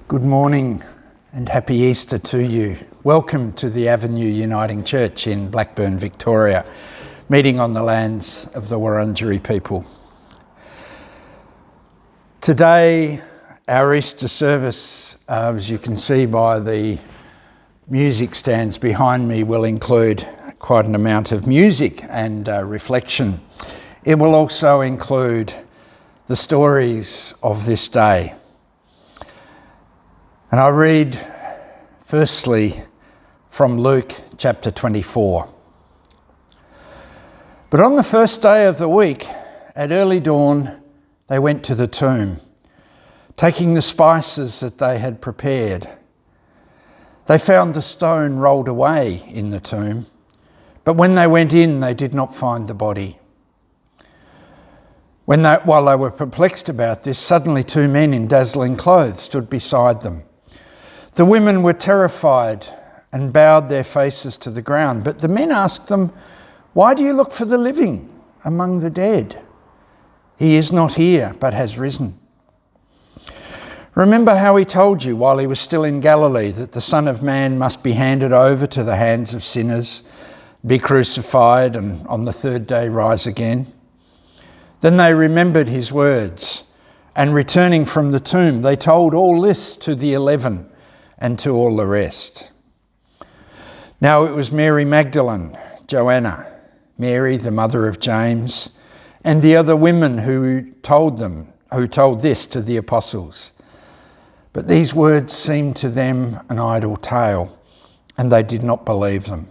Good morning and happy Easter to you. Welcome to the Avenue Uniting Church in Blackburn, Victoria, meeting on the lands of the Wurundjeri people. Today, our Easter service, as you can see by the music stands behind me, will include quite an amount of music and reflection. It will also include the stories of this day. And I read firstly from Luke chapter 24. But on the first day of the week, at early dawn, they went to the tomb, taking the spices that they had prepared. They found the stone rolled away in the tomb, but when they went in, they did not find the body. While they were perplexed about this, suddenly two men in dazzling clothes stood beside them. The women were terrified and bowed their faces to the ground, but the men asked them, "Why do you look for the living among the dead? He is not here, but has risen. Remember how he told you while he was still in Galilee that the Son of Man must be handed over to the hands of sinners, be crucified, and on the third day rise again." Then they remembered his words, and returning from the tomb, they told all this to the 11 and to all the rest. Now it was Mary Magdalene, Joanna, Mary the mother of James, and the other women who told this to the apostles. But these words seemed to them an idle tale, and they did not believe them.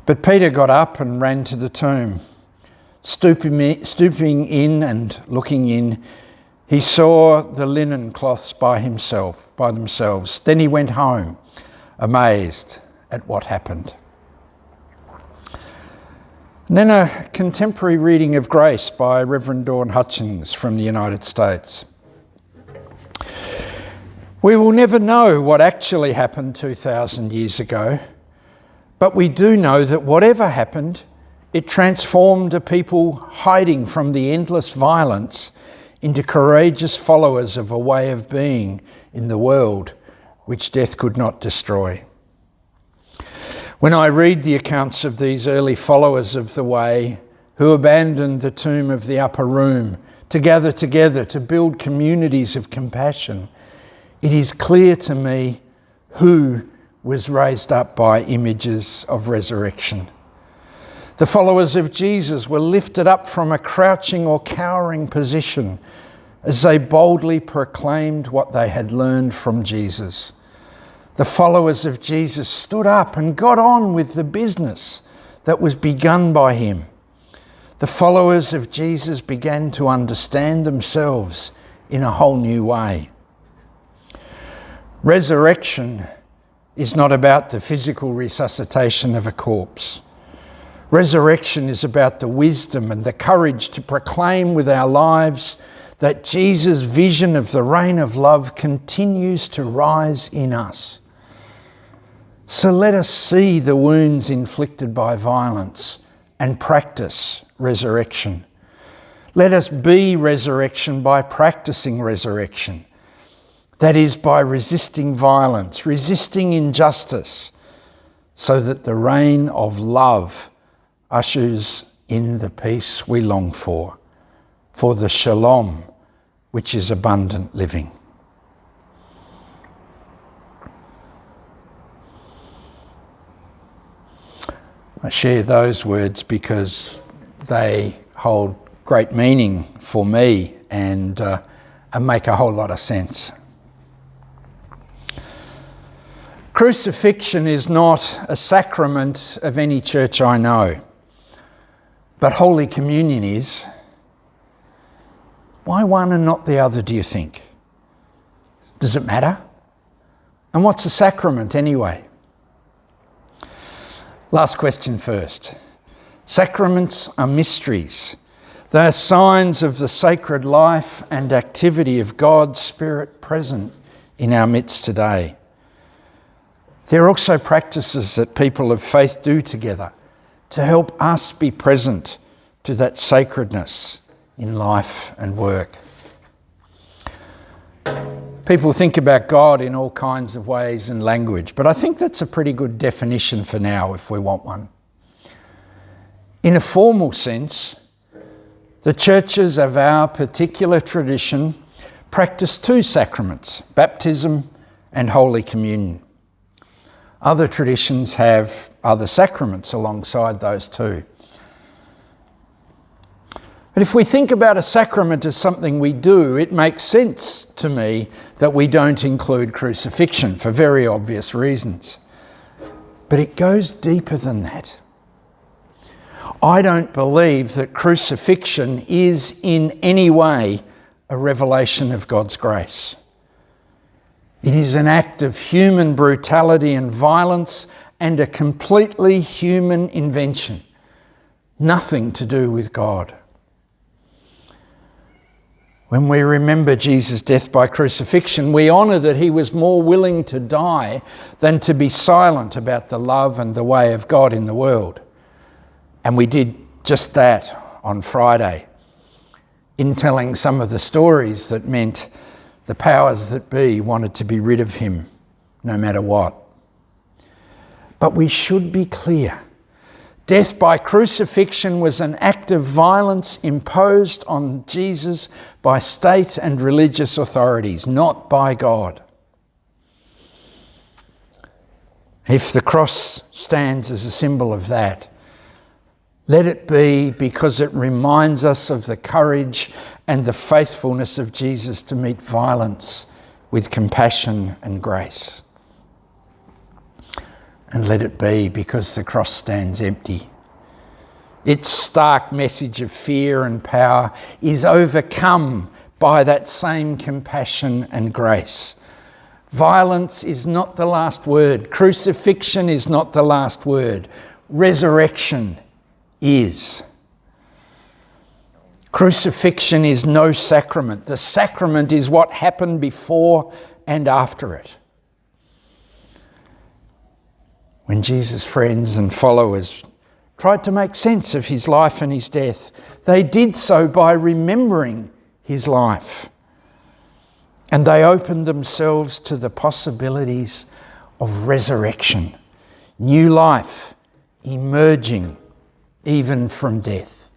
But Peter got up and ran to the tomb. Stooping in and looking in, he saw the linen cloths by themselves. Then he went home, amazed at what happened. And then a contemporary reading of Grace by Reverend Dawn Hutchins from the United States. We will never know what actually happened 2,000 years ago, but we do know that whatever happened, it transformed a people hiding from the endless violence into courageous followers of a way of being in the world which death could not destroy. When I read the accounts of these early followers of the way who abandoned the tomb of the upper room to gather together to build communities of compassion, it is clear to me who was raised up by images of resurrection. The followers of Jesus were lifted up from a crouching or cowering position as they boldly proclaimed what they had learned from Jesus. The followers of Jesus stood up and got on with the business that was begun by him. The followers of Jesus began to understand themselves in a whole new way. Resurrection is not about the physical resuscitation of a corpse. Resurrection is about the wisdom and the courage to proclaim with our lives that Jesus' vision of the reign of love continues to rise in us. So let us see the wounds inflicted by violence and practice resurrection. Let us be resurrection by practicing resurrection. That is, by resisting violence, resisting injustice, so that the reign of love ushers in the peace we long for the shalom, which is abundant living. I share those words because they hold great meaning for me and make a whole lot of sense. Crucifixion is not a sacrament of any church I know, but Holy Communion is. Why one and not the other, do you think? Does it matter? And what's a sacrament anyway? Last question first. Sacraments are mysteries. They are signs of the sacred life and activity of God's Spirit present in our midst today. They're also practices that people of faith do together to help us be present to that sacredness in life and work. People think about God in all kinds of ways and language, but I think that's a pretty good definition for now if we want one. In a formal sense, the churches of our particular tradition practice two sacraments, baptism and Holy Communion. Other traditions have other sacraments alongside those two. But if we think about a sacrament as something we do, it makes sense to me that we don't include crucifixion for very obvious reasons. But it goes deeper than that. I don't believe that crucifixion is in any way a revelation of God's grace. It is an act of human brutality and violence and a completely human invention. Nothing to do with God. When we remember Jesus' death by crucifixion, we honour that he was more willing to die than to be silent about the love and the way of God in the world. And we did just that on Friday, in telling some of the stories that meant the powers that be wanted to be rid of him, no matter what. But we should be clear. Death by crucifixion was an act of violence imposed on Jesus by state and religious authorities, not by God. If the cross stands as a symbol of that, let it be because it reminds us of the courage and the faithfulness of Jesus to meet violence with compassion and grace. And let it be because the cross stands empty. Its stark message of fear and power is overcome by that same compassion and grace. Violence is not the last word. Crucifixion is not the last word. Resurrection is. Crucifixion is no sacrament. The sacrament is what happened before and after it. When Jesus' friends and followers tried to make sense of his life and his death, they did so by remembering his life. And they opened themselves to the possibilities of resurrection, new life emerging even from death.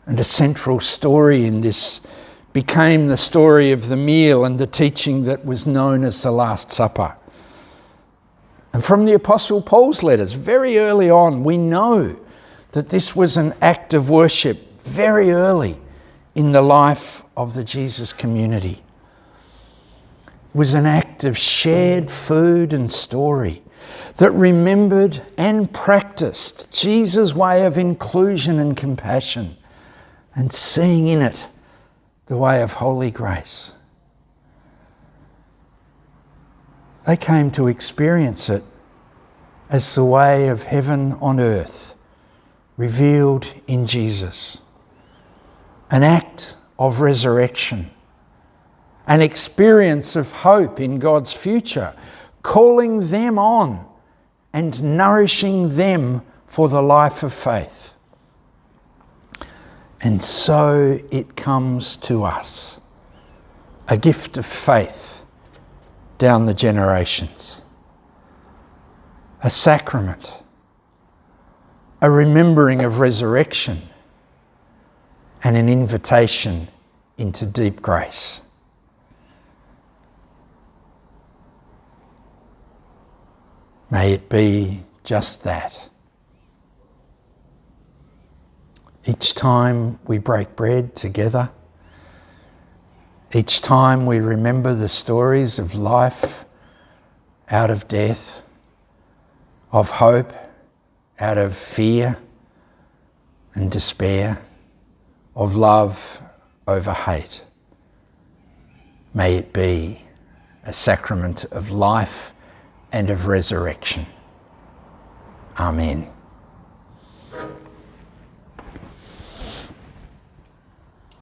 And a central story in this became the story of the meal and the teaching that was known as the Last Supper. And from the Apostle Paul's letters, very early on, we know that this was an act of worship very early in the life of the Jesus community. It was an act of shared food and story that remembered and practiced Jesus' way of inclusion and compassion, and seeing in it the way of holy grace. They came to experience it as the way of heaven on earth, revealed in Jesus. An act of resurrection, an experience of hope in God's future, calling them on and nourishing them for the life of faith. And so it comes to us, a gift of faith down the generations, a sacrament, a remembering of resurrection, and an invitation into deep grace. May it be just that. Each time we break bread together, each time we remember the stories of life out of death, of hope out of fear and despair, of love over hate, may it be a sacrament of life and of resurrection. Amen.